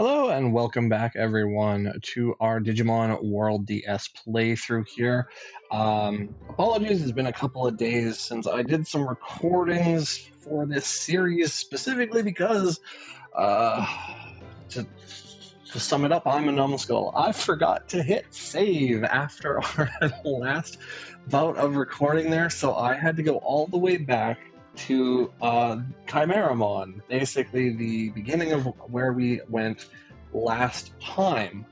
Hello and welcome back, everyone, to our Digimon World DS playthrough here. Apologies, it's been a couple of days since I did some recordings for this series, specifically because, uh, to, to sum it up, I'm a numbskull. I forgot to hit save after our last bout of recording there, so I had to go all the way back to Chimeramon, basically the beginning of where we went last time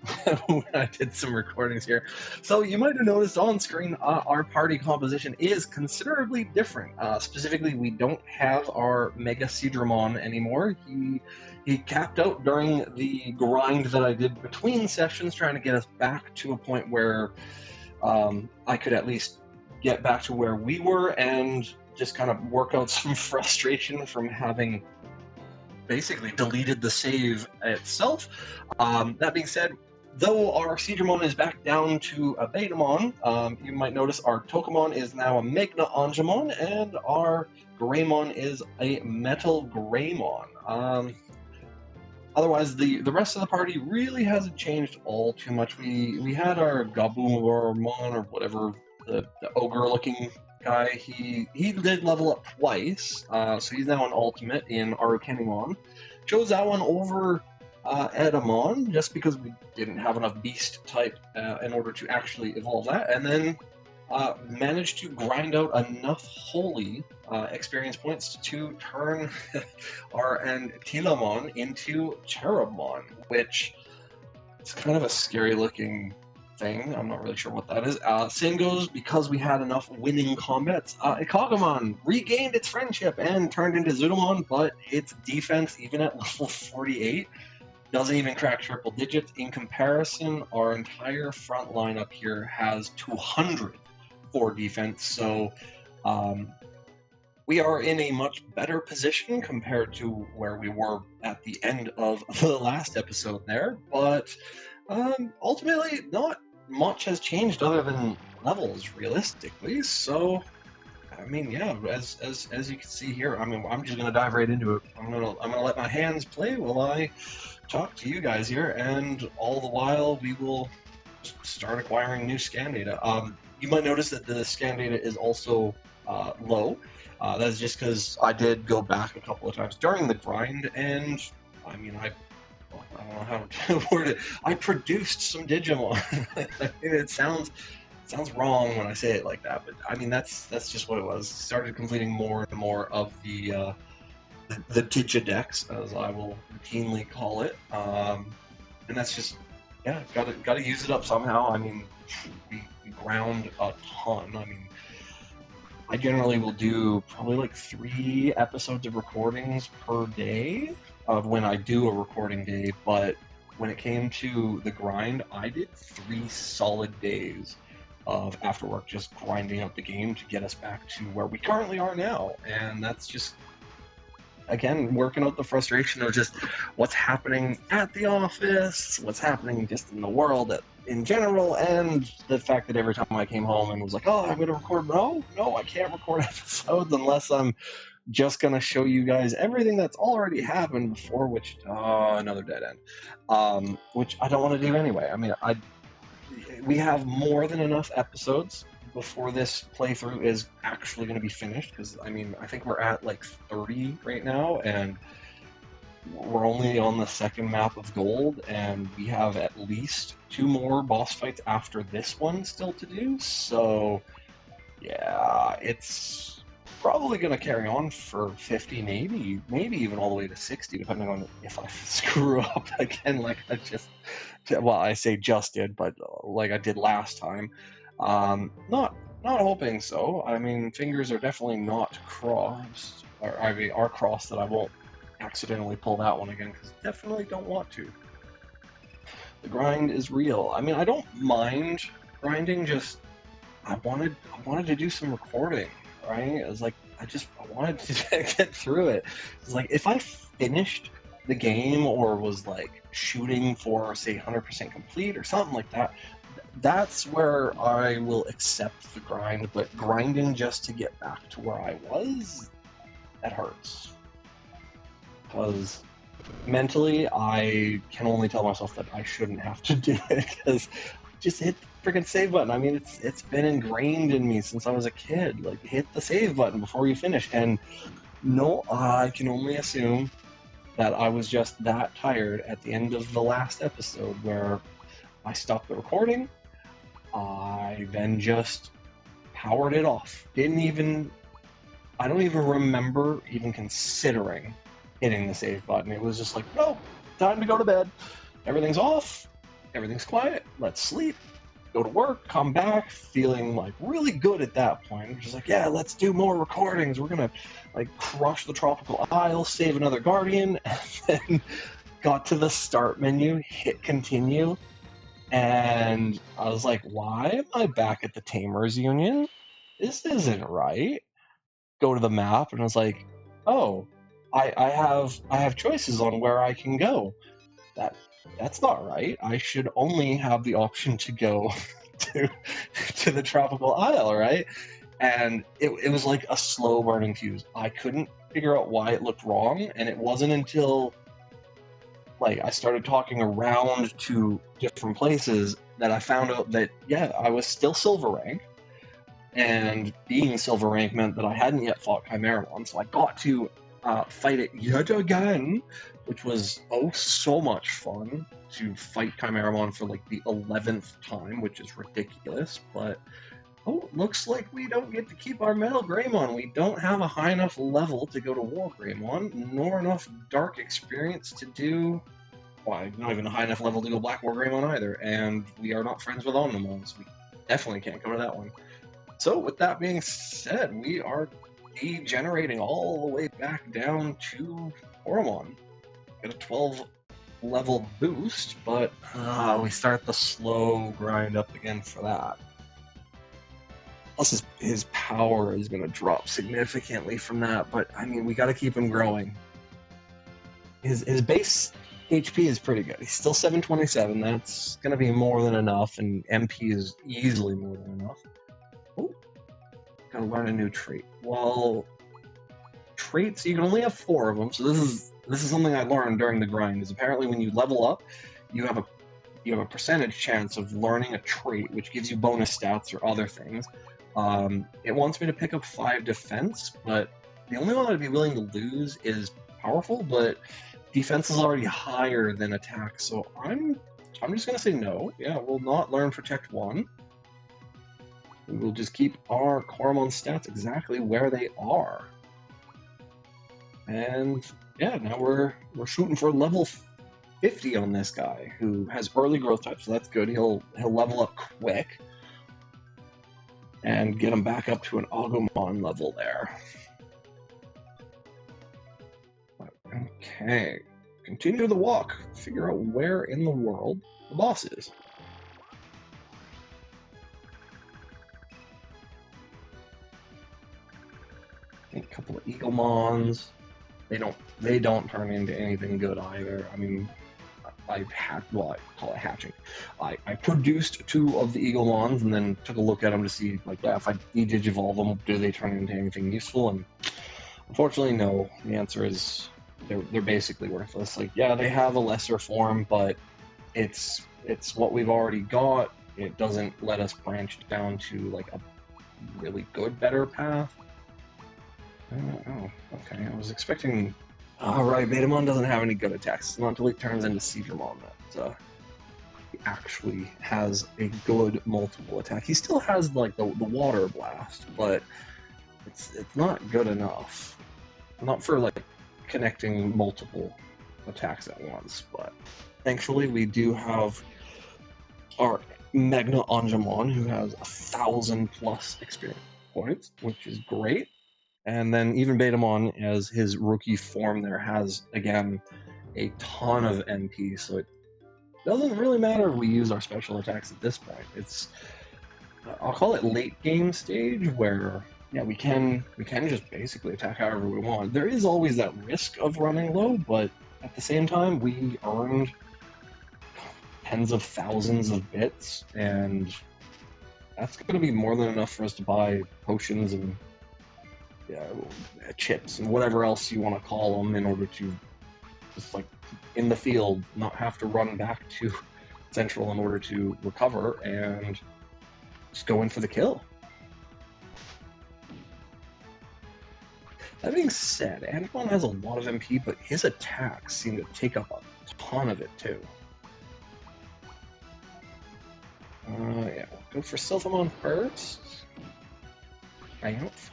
when I did some recordings here. So you might have noticed on screen our party composition is considerably different. Specifically, we don't have our Mega Seadramon anymore. He capped out during the grind that I did between sessions, trying to get us back to a point where I could at least get back to where we were and just kind of work out some frustration from having basically deleted the save itself. That being said, though our Seadramon is back down to a Betamon, you might notice our Tokamon is now a Magna Angemon, and our Greymon is a Metal Greymon. Otherwise, the rest of the party really hasn't changed all too much. We had our Gabumon or whatever, the ogre-looking guy. He did level up twice, so he's now an ultimate in Arukenimon. Chose that one over Edamon just because we didn't have enough beast type in order to actually evolve that, and then managed to grind out enough holy experience points to turn our Antilamon into Cherubmon, which is kind of a scary looking thing. I'm not really sure what that is. Same goes because we had enough winning combats. Ikagamon regained its friendship and turned into Zudomon, but its defense, even at level 48, doesn't even crack triple digits. In comparison, our entire front line up here has 200 for defense, so we are in a much better position compared to where we were at the end of the last episode there, but ultimately not much has changed other than levels, realistically. So I mean, yeah, as you can see here, I mean, I'm just gonna dive right into it. I'm gonna let my hands play while I talk to you guys here, and all the while we will start acquiring new scan data. You might notice that the scan data is also low. That's just because I did go back a couple of times during the grind, and I mean, I don't know how to word it. I produced some Digimon. I mean, it sounds wrong when I say it like that, but I mean that's just what it was. Started completing more and more of the Digidex, as I will routinely call it, and that's just, yeah, gotta use it up somehow. I mean, we ground a ton. I mean, I generally will do probably like 3 episodes of recordings per day of when I do a recording day, but when it came to the grind, I did 3 solid days of after work just grinding out the game to get us back to where we currently are now, and that's just, again, working out the frustration of just what's happening at the office, what's happening just in the world in general, and the fact that every time I came home and was like, oh, I'm going to record, no, I can't record episodes unless I'm just going to show you guys everything that's already happened before, which, another dead end, which I don't want to do anyway. I mean, we have more than enough episodes before this playthrough is actually going to be finished, because I mean, I think we're at like 30 right now, and we're only on the second map of Gold, and we have at least 2 more boss fights after this one still to do, so yeah, it's probably going to carry on for 50, maybe even all the way to 60, depending on if I screw up again like I just, well, I say just did, but like I did last time. Not hoping so. I mean, fingers are definitely not crossed, or I mean, are crossed that I won't accidentally pull that one again, because definitely don't want to. The grind is real. I mean, I don't mind grinding, just I wanted to do some recording, right? It was like I wanted to get through it. It's like if I finished the game or was like shooting for, say, 100% complete or something like that, that's where I will accept the grind. But grinding just to get back to where I was, that hurts. Because mentally, I can only tell myself that I shouldn't have to do it because just hit the freaking save button. I mean, it's been ingrained in me since I was a kid. Like, hit the save button before you finish. And no, I can only assume that I was just that tired at the end of the last episode where I stopped the recording. I then just powered it off. I don't even remember even considering hitting the save button. It was just like, no, time to go to bed. Everything's off. Everything's quiet. Let's sleep. Go to work. Come back feeling like really good at that point. Just like, yeah, let's do more recordings. We're gonna like crush the tropical isle, save another guardian, and then got to the start menu, hit continue, and I was like, why am I back at the Tamers Union? This isn't right. Go to the map, and I was like, oh, I have choices on where I can go. That that's not right. I should only have the option to go to to the tropical isle, right? And it was like a slow burning fuse. I couldn't figure out why it looked wrong, and it wasn't until like I started talking around to different places that I found out that yeah, I was still silver rank, and being silver rank meant that I hadn't yet fought Chimeramon, so I got to fight it yet again, which was oh so much fun to fight Chimeramon for like the 11th time, which is ridiculous. But oh, looks like we don't get to keep our Metal Greymon. We don't have a high enough level to go to War Greymon, nor enough Dark experience to do. Well, not even a high enough level to go Black War Greymon either, and we are not friends with Omnimon, so we definitely can't go to that one. So, with that being said, we are degenerating all the way back down to Oromon. Get a 12 level boost, but we start the slow grind up again for that. Plus, his power is going to drop significantly from that, but I mean, we got to keep him growing. His base HP is pretty good. He's still 727. That's going to be more than enough, and MP is easily more than enough. Oh, gotta learn a new trait. Well, traits, you can only have 4 of them, so this is something I learned during the grind, is apparently when you level up, you have a percentage chance of learning a trait, which gives you bonus stats or other things. It wants me to pick up 5 defense, but the only one I'd be willing to lose is powerful, but defense is already higher than attack, so I'm just gonna say no. Yeah, we'll not learn Protect 1. We will just keep our Coromon stats exactly where they are. And yeah, now we're shooting for level 50 on this guy, who has early growth type, so that's good. He'll level up quick and get him back up to an Agumon level there. Okay, continue the walk. Figure out where in the world the boss is. I think a couple of Eaglemons. They don't turn into anything good either. I mean, I call it hatching. I produced 2 of the Eaglemons and then took a look at them to see, like, yeah, if I de-digivolve them, do they turn into anything useful? And unfortunately, no. The answer is they're basically worthless. Like, yeah, they have a lesser form, but it's what we've already got. It doesn't let us branch down to like a really good, better path. Oh, okay. I was expecting. Alright, Betamon doesn't have any good attacks. It's not until he turns into Seedramon that he actually has a good multiple attack. He still has like the Water Blast, but it's not good enough. Not for like connecting multiple attacks at once, but thankfully we do have our Magna Angemon, who has 1,000+ experience points, which is great. And then even Betamon, as his rookie form there, has, again, a ton of NP, so it doesn't really matter if we use our special attacks at this point. It's, I'll call it late game stage, where, yeah, we can just basically attack however we want. There is always that risk of running low, but at the same time, we earned tens of thousands of bits, and that's going to be more than enough for us to buy potions and chips and whatever else you want to call them in order to just like in the field, not have to run back to Central in order to recover, and just go in for the kill. That being said, Antoine has a lot of MP, but his attacks seem to take up a ton of it too. Yeah, we'll go for Sylphamon first. Triumph.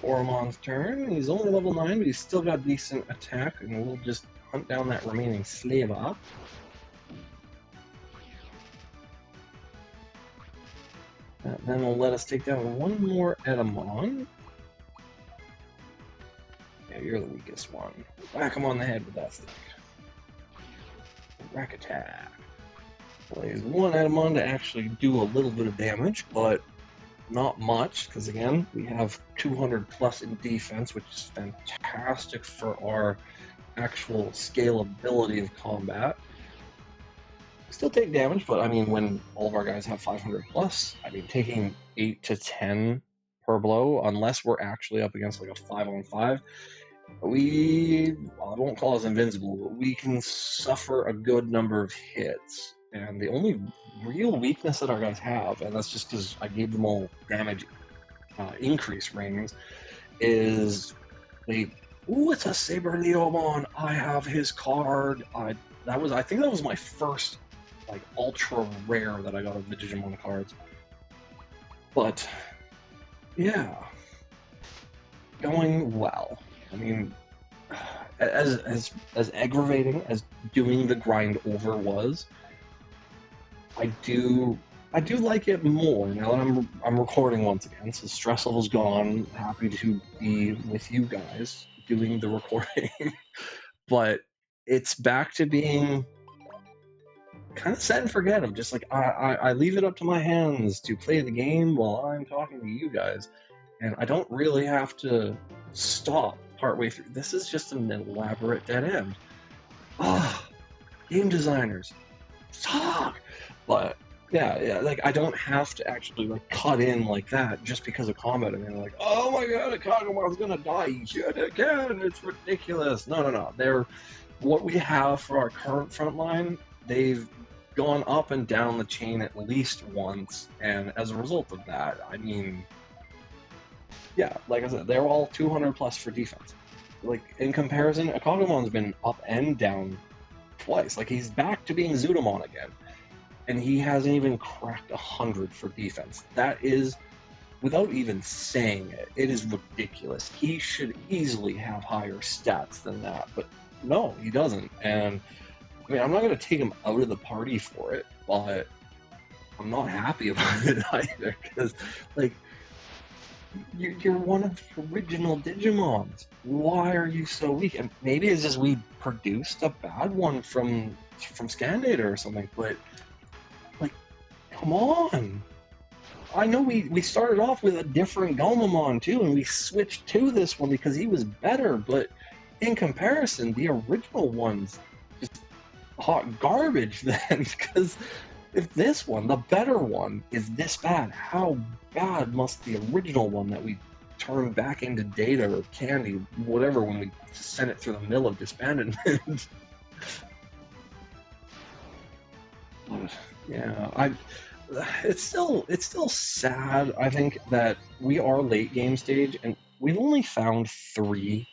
Coramon's turn. He's only level 9, but he's still got decent attack, and we'll just hunt down that remaining Slava. That then will let us take down one more Edamon. Yeah, you're the weakest one. Whack him on the head with that stick. Rack attack. Plays one Edamon to actually do a little bit of damage, but not much, because again, we have 200 plus in defense, which is fantastic for our actual scalability of combat. Still take damage, but I mean, when all of our guys have 500 plus, I mean, taking 8 to 10 per blow, unless we're actually up against like a 5-on-5, I won't call us invincible, but we can suffer a good number of hits. And the only real weakness that our guys have, and that's just because I gave them all damage increase rings, is it's a Saber Leomon. I have his card. I think that was my first like ultra rare that I got of the Digimon cards. But yeah, going well. I mean, as aggravating as doing the grind over was, I do like it more now that I'm recording once again. So stress level's gone. Happy to be with you guys doing the recording, but it's back to being kind of set and forget. I'm just like I leave it up to my hands to play the game while I'm talking to you guys, and I don't really have to stop partway through. This is just an elaborate dead end. Ah, game designers, suck. But yeah, like I don't have to actually like cut in like that just because of combat. I mean, like, oh my god, a Kagamon's gonna die yet again. It's ridiculous. No. They're what we have for our current front line. They've gone up and down the chain at least once, and as a result of that, I mean, yeah, like I said, they're all 200 plus for defense. Like in comparison, Akagomon's been up and down twice. Like he's back to being Zudomon again, and he hasn't even cracked 100 for defense. That is, without even saying it, it is ridiculous. He should easily have higher stats than that, but no, he doesn't. And I mean, I'm not going to take him out of the party for it, but I'm not happy about it either, because, like, you're one of the original Digimons. Why are you so weak? And maybe it's just we produced a bad one from Scandata or something, but, like, come on. I know we started off with a different Galmamon too, and we switched to this one because he was better, but in comparison, the original one's just hot garbage then, because if this one, the better one, is this bad, how bad must the original one that we turned back into Data or Candy, whatever, when we sent it through the mill of disbandment? Yeah, it's still sad, I think, that we are late game stage and we've only found 3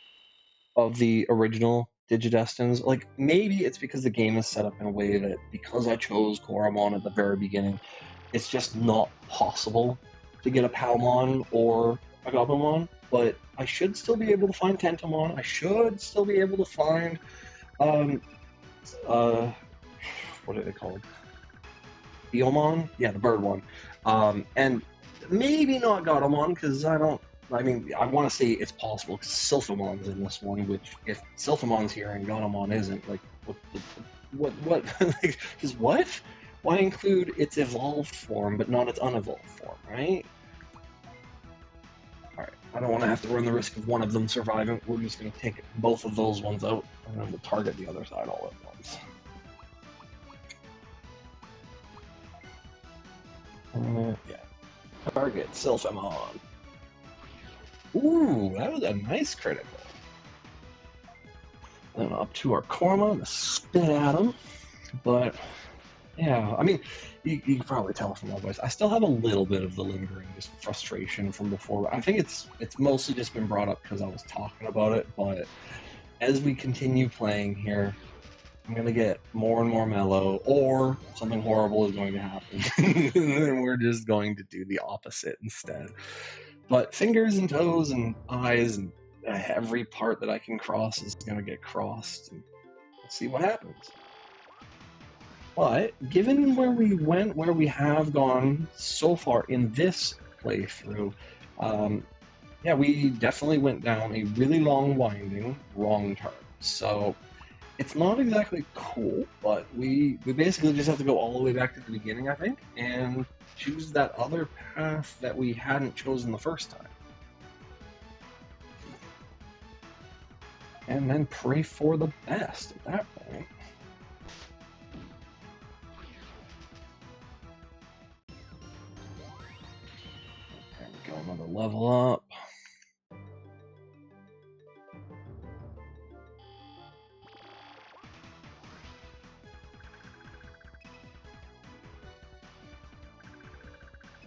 of the original Digidestins. Like, maybe it's because the game is set up in a way that, because I chose Goramon at the very beginning, it's just not possible to get a Palmon or a Goblimon, but I should still be able to find Tentomon. I should still be able to find, what are they called? Biomon? Yeah, the bird one. And maybe not Gatomon, because I want to say it's possible, because Sylphamon's in this one, which, if Sylphamon's here and Gatomon isn't, like, what, like, just what? Why include its evolved form, but not its unevolved form, right? Alright, I don't want to have to run the risk of one of them surviving. We're just going to take both of those ones out, and then we'll target the other side all at once. Yeah. Target Sylphamon. Ooh, that was a nice critical. up to our Korma to spit at him. But yeah, I mean, you can probably tell from my voice. I still have a little bit of the lingering just frustration from before. I think it's mostly just been brought up because I was talking about it. But as we continue playing here, I'm gonna get more and more mellow, or something horrible is going to happen, and we're just going to do the opposite instead. But fingers and toes and eyes and every part that I can cross is gonna get crossed, and we'll see what happens. But given where we went, where we have gone so far in this playthrough, yeah, we definitely went down a really long, winding wrong turn. So it's not exactly cool, but we basically just have to go all the way back to the beginning, I think, and choose that other path that we hadn't chosen the first time. And then pray for the best at that point. There we go, another level up.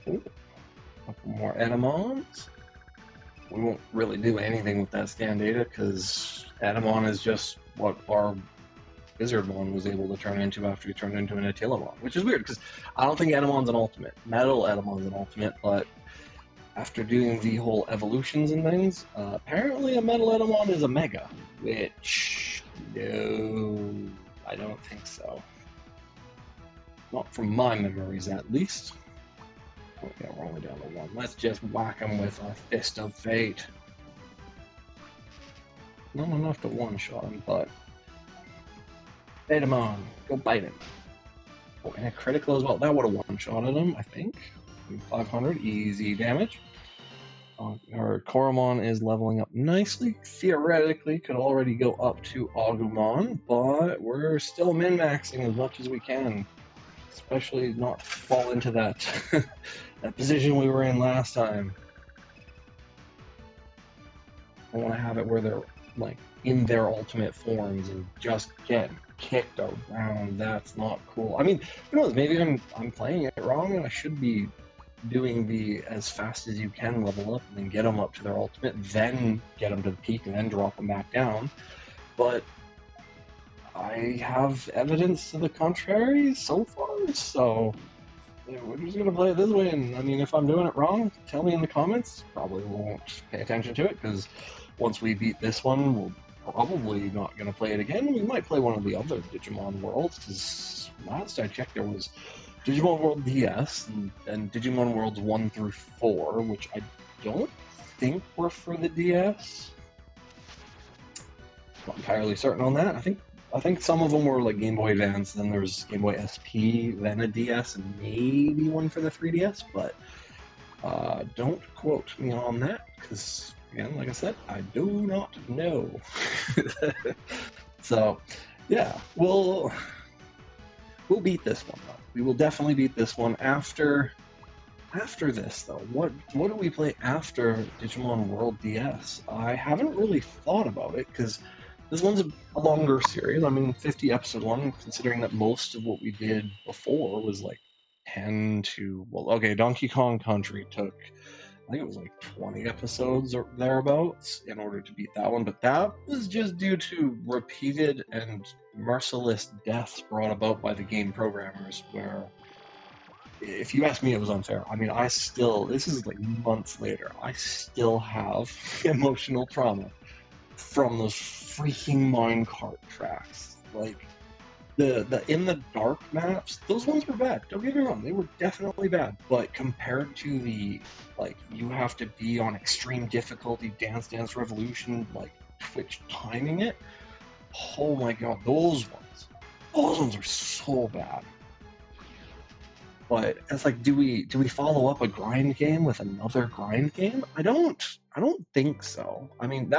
Ooh, a couple more Edamons. We won't really do anything with that scan data because Edamon is just what our Wizardmon was able to turn into after he turned into an Attilamon, which is weird because I don't think Edamon's an ultimate. Metal Edamon's an ultimate, but after doing the whole evolutions and things, apparently a Metal Edamon is a Mega, which, no, I don't think so. Not from my memories, at least. Okay, we're only down to one. Let's just whack him with a Fist of Fate. Not enough to one-shot him, but... Edamon, go bite him. Oh, and a critical as well. That would have one-shotted him, I think. 500, easy damage. Our Koromon is leveling up nicely. Theoretically, could already go up to Agumon, but we're still min-maxing as much as we can. Especially not fall into that that position we were in last time. I want to have it where they're like in their ultimate forms and just get kicked around. That's not cool. I mean, who knows? Maybe I'm playing it wrong, and I should be doing the as fast as you can level up and then get them up to their ultimate, then get them to the peak, and then drop them back down. But I have evidence to the contrary so far, so yeah, we're just gonna play it this way. And I mean, if I'm doing it wrong, tell me in the comments. Probably won't pay attention to it because once we beat this one, we're probably not gonna play it again. We might play one of the other Digimon worlds because last I checked, there was Digimon World DS and Digimon Worlds 1 through 4, which I don't think were for the DS. Not entirely certain on that. I think some of them were like Game Boy Advance, then there's Game Boy SP, then a DS, and maybe one for the 3DS, but don't quote me on that, because, again, like I said, I do not know. So, yeah, we'll beat this one, though. We will definitely beat this one after this, though. What do we play after Digimon World DS? I haven't really thought about it, because this one's a longer series. I mean, 50 episode one, considering that most of what we did before was like 10 to, well, okay, Donkey Kong Country took, I think it was like 20 episodes or thereabouts in order to beat that one, but that was just due to repeated and merciless deaths brought about by the game programmers, where, if you ask me, it was unfair. I mean, this is like months later, I still have emotional trauma from those freaking minecart tracks. Like, the in the dark maps, those ones were bad. Don't get me wrong, they were definitely bad. But compared to the, like, you have to be on extreme difficulty, Dance Dance Revolution, like, Twitch timing it, oh my god, those ones are so bad. But it's like, do we follow up a grind game with another grind game? I don't think so. I mean,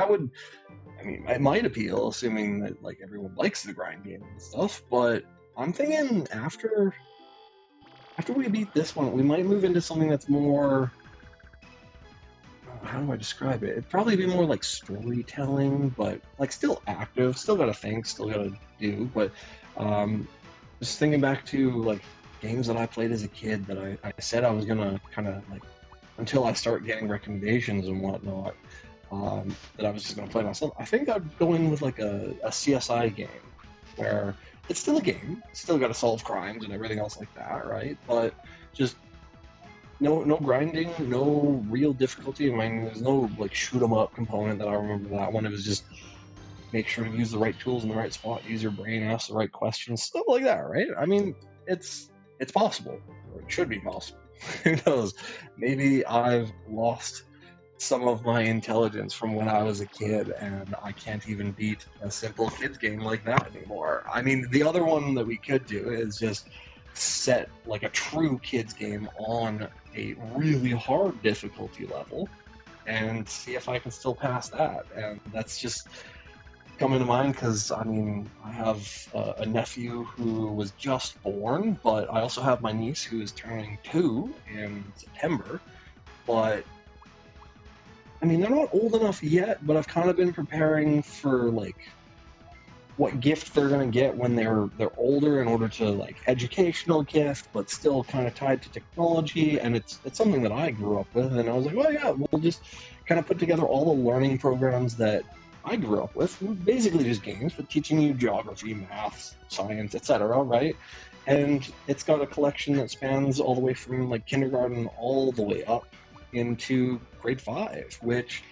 it might appeal, assuming that like everyone likes the grind game and stuff. But I'm thinking after we beat this one, we might move into something that's more how do I describe it? It'd probably be more like storytelling, but like still active, still gotta think, still gotta do. But um, just thinking back to like games that I played as a kid that I said I was gonna kind of like until I start getting recommendations and whatnot, that I was just gonna play myself. I think I'd go in with like a CSI game where it's still a game, still got to solve crimes and everything else like that, right? But just no grinding, no real difficulty. I mean, there's no like shoot 'em up component that I remember that one. It was just make sure to use the right tools in the right spot, use your brain, ask the right questions, stuff like that, right? I mean, it's possible, or it should be possible. Who knows? Maybe I've lost some of my intelligence from when I was a kid, and I can't even beat a simple kids game like that anymore. I mean, the other one that we could do is just set like a true kids game on a really hard difficulty level and see if I can still pass that. And that's just coming to mind because I mean, I have a nephew who was just born, but I also have my niece who is turning 2 in September. But I mean, they're not old enough yet, but I've kind of been preparing for like what gift they're gonna get when they're older in order to like educational gift, but still kind of tied to technology. And it's something that I grew up with, and I was like, well, yeah, we'll just kind of put together all the learning programs that I grew up with, basically just games, but teaching you geography, math, science, etc. Right? And it's got a collection that spans all the way from like kindergarten all the way up into grade 5, which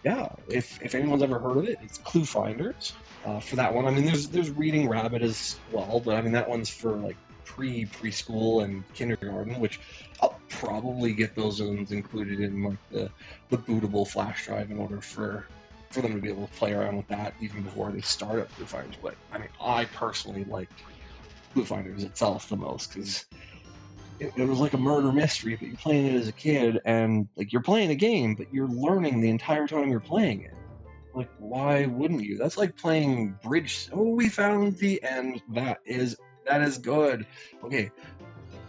yeah, if anyone's ever heard of it, it's Clue Finders. For that one, I mean, there's Reading Rabbit as well, but I mean that one's for like preschool and kindergarten, which I'll probably get those ones included in like the bootable flash drive in order for them to be able to play around with that even before they start up Clue Finders. But I mean, I personally like Clue Finders itself the most because it was like a murder mystery, but you're playing it as a kid, and like you're playing a game, but you're learning the entire time you're playing it. Like, why wouldn't you? That's like playing bridge. Oh, we found the end. That is good. Okay,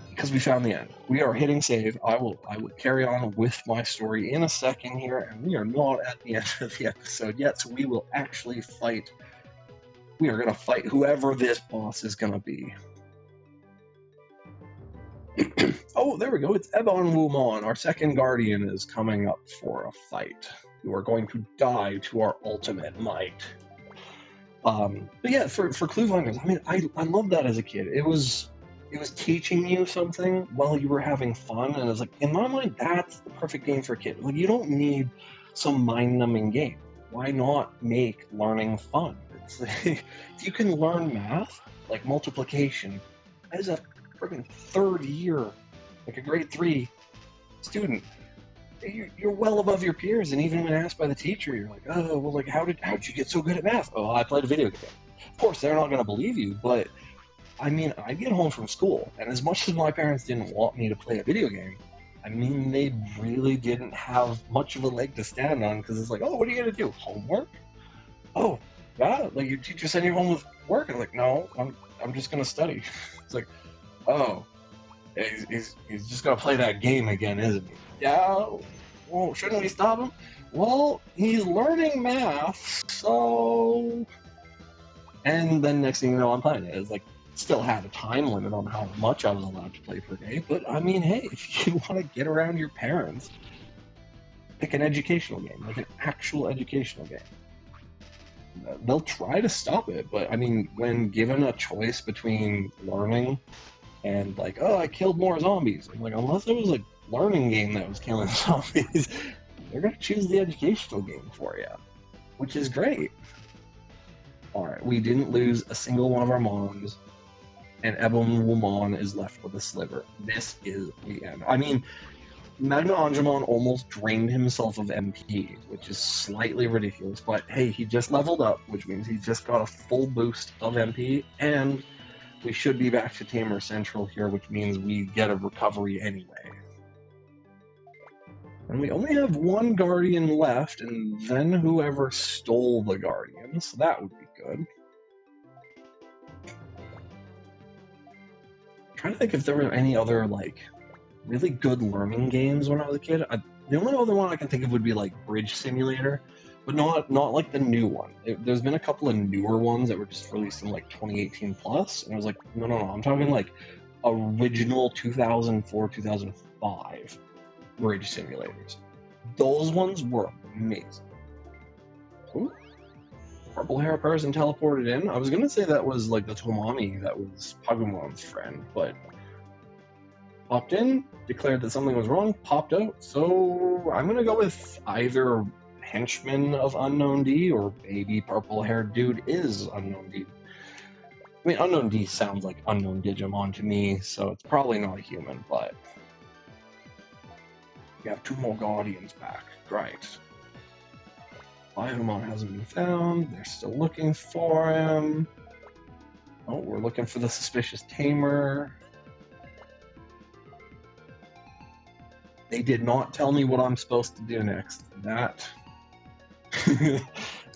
because we found the end. We are hitting save. I will carry on with my story in a second here, and we are not at the end of the episode yet, so we will actually fight. We are gonna fight whoever this boss is gonna be. Oh, there we go. It's Ebon Wumon. Our second guardian is coming up for a fight. You are going to die to our ultimate might. But yeah, for Clue Finders, I mean, I loved that as a kid. It was teaching you something while you were having fun, and it's like in my mind, that's the perfect game for a kid. Like you don't need some mind-numbing game. Why not make learning fun? It's like, if you can learn math, like multiplication, as a freaking third year, like a grade 3 student, you're well above your peers. And even when asked by the teacher, you're like, oh, well, like, how'd you get so good at math? Oh, I played a video game. Of course, they're not going to believe you, but I mean, I get home from school, and as much as my parents didn't want me to play a video game, I mean, they really didn't have much of a leg to stand on because it's like, oh, what are you going to do? Homework? Oh, yeah, like your teacher sent you home with work. And I'm like, no, I'm just going to study. It's like, oh, he's just gonna play that game again, isn't he? Yeah. Well, shouldn't we stop him? Well, he's learning math, so. And then next thing you know, I'm playing it. It's like still had a time limit on how much I was allowed to play per day, but I mean, hey, if you want to get around your parents, pick an educational game, like an actual educational game. They'll try to stop it, but I mean, when given a choice between learning and like, oh, I killed more zombies. I'm like, unless it was a learning game that was killing zombies, they're gonna choose the educational game for you, which is great. All right, we didn't lose a single one of our mons, and Ebon Wumon is left with a sliver. This is the end. I mean, Magna Angemon almost drained himself of MP, which is slightly ridiculous, but hey, he just leveled up, which means he just got a full boost of MP, and we should be back to Tamer Central here, which means we get a recovery anyway. And we only have one Guardian left, and then whoever stole the Guardian, so that would be good. I'm trying to think if there were any other, like, really good learning games when I was a kid. The only other one I can think of would be like Bridge Simulator, but not like the new one. There's been a couple of newer ones that were just released in like 2018 plus, and I was like, no, I'm talking like original 2004, 2005 Bridge Simulators. Those ones were amazing. Ooh, purple hair person teleported in. I was gonna say that was like the Tomami that was Pagumon's friend, but popped in, declared that something was wrong, popped out. So I'm gonna go with either henchman of Unknown D or maybe purple-haired dude is Unknown D. I mean, Unknown D sounds like Unknown Digimon to me, so it's probably not a human, but we have 2 more Guardians back. Great. Biomon hasn't been found. They're still looking for him. Oh, we're looking for the suspicious Tamer. They did not tell me what I'm supposed to do next. That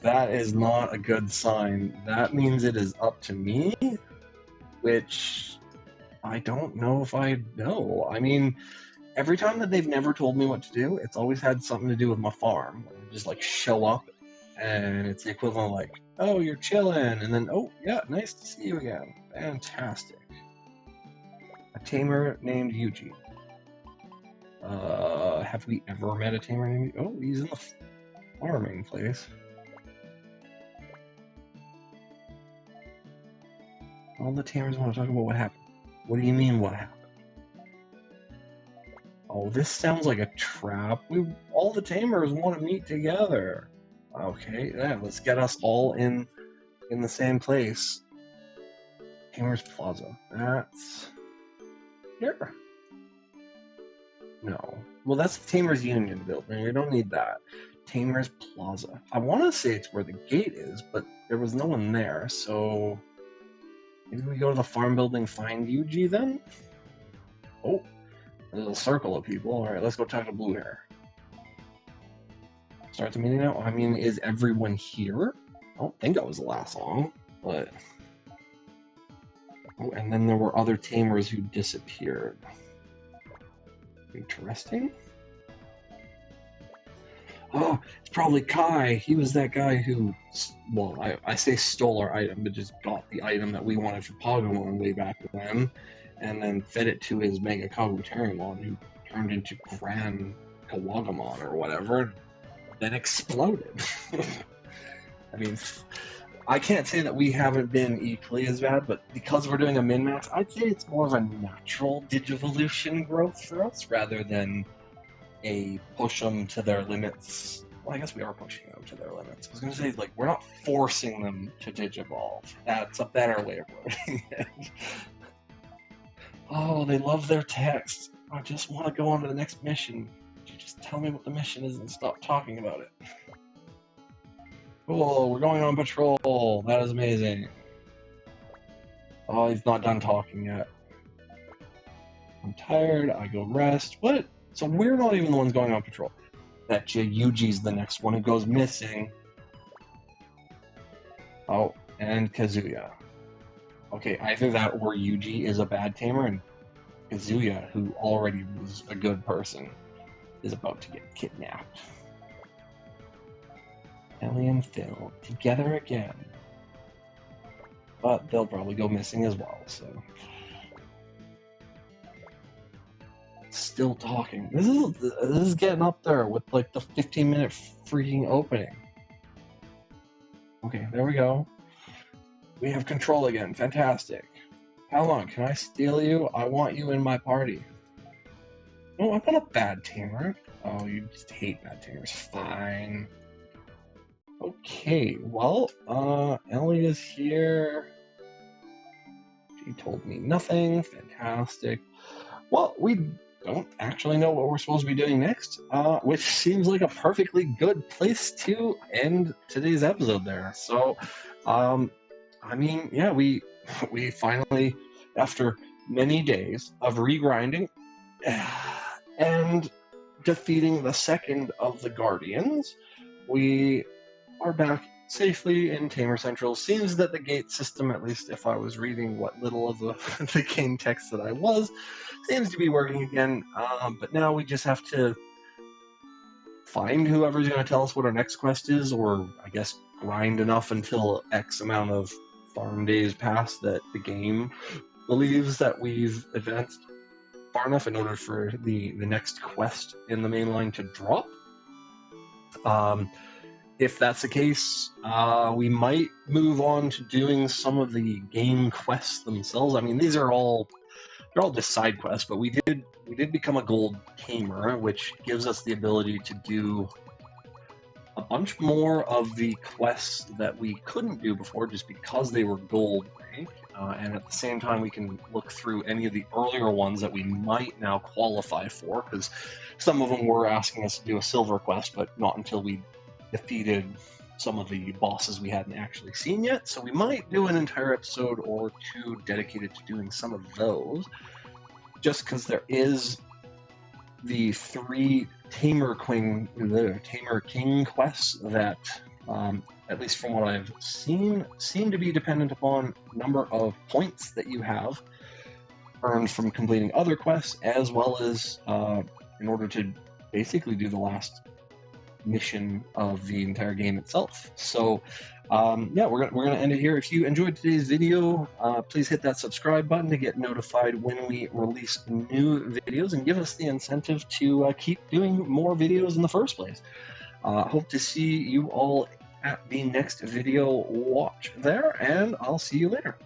that is not a good sign. That means it is up to me, which I don't know if I know. I mean, every time that they've never told me what to do, it's always had something to do with my farm. I just like show up and it's the equivalent of like, oh, you're chilling, and then, oh, yeah, nice to see you again. Fantastic. A tamer named Yuji. Have we ever met a tamer named? Oh, he's in the farming place. All the tamers want to talk about what happened. What do you mean, what happened? Oh, this sounds like a trap. All the tamers want to meet together. Okay, yeah, let's get us all in the same place. Tamers Plaza. That's here. No. Well, that's the Tamer's Union building. We don't need that. Tamer's Plaza. I want to say it's where the gate is, but there was no one there, so maybe we go to the farm building, find Yuji then? Oh, there's a circle of people. All right, let's go talk to Blue Hair. Start the meeting now? I mean, is everyone here? I don't think that was the last song, but... Oh, and then there were other tamers who disappeared. Interesting. Oh, it's probably Kai. He was that guy who, well, I say stole our item, but just got the item that we wanted for Pagumon way back when, and then fed it to his Mega Kabuterimon, who turned into Gran Kawagamon or whatever, then exploded. I mean, I can't say that we haven't been equally as bad, but because we're doing a min-max, I'd say it's more of a natural Digivolution growth for us, rather than a push them to their limits. Well, I guess we are pushing them to their limits. I was going to say, like, we're not forcing them to Digivolve. That's a better way of wording it. Oh, they love their text. I just want to go on to the next mission. Could you just tell me what the mission is and stop talking about it? Cool, we're going on patrol. That is amazing. Oh, he's not done talking yet. I'm tired. I go rest. What? So we're not even the ones going on patrol. Betcha Yuji's the next one who goes missing. Oh, and Kazuya. Okay, either that or Yuji is a bad tamer, and Kazuya, who already was a good person, is about to get kidnapped. Ellie and Phil together again. But they'll probably go missing as well, so... Still talking. This is getting up there with like the 15-minute freaking opening. Okay, there we go. We have control again. Fantastic. How long? Can I steal you? I want you in my party. Oh, I'm not a bad tamer. Oh, you just hate bad tamers. Fine. Okay, well, Ellie is here. She told me nothing. Fantastic. Well, we don't actually know what we're supposed to be doing next, which seems like a perfectly good place to end today's episode there. So, I mean, yeah, we finally, after many days of regrinding and defeating the second of the Guardians, we are back safely in Tamer Central. Seems that the gate system, at least if I was reading what little of the game text that I was, seems to be working again. But now we just have to find whoever's going to tell us what our next quest is, or I guess grind enough until X amount of farm days pass that the game believes that we've advanced far enough in order for the next quest in the main line to drop. If that's the case, we might move on to doing some of the game quests themselves. I mean, they're all just side quests, but we did become a gold tamer, which gives us the ability to do a bunch more of the quests that we couldn't do before just because they were gold rank. And at the same time, we can look through any of the earlier ones that we might now qualify for, because some of them were asking us to do a silver quest, but not until we defeated some of the bosses we hadn't actually seen yet. So we might do an entire episode or two dedicated to doing some of those, just because there is the 3 Tamer King quests that, at least from what I've seen, seem to be dependent upon number of points that you have earned from completing other quests, as well as in order to basically do the last mission of the entire game itself. So yeah, we're gonna end it here. If you enjoyed today's video, please hit that subscribe button to get notified when we release new videos and give us the incentive to keep doing more videos in the first place. Hope to see you all at the next video watch there, and I'll see you later.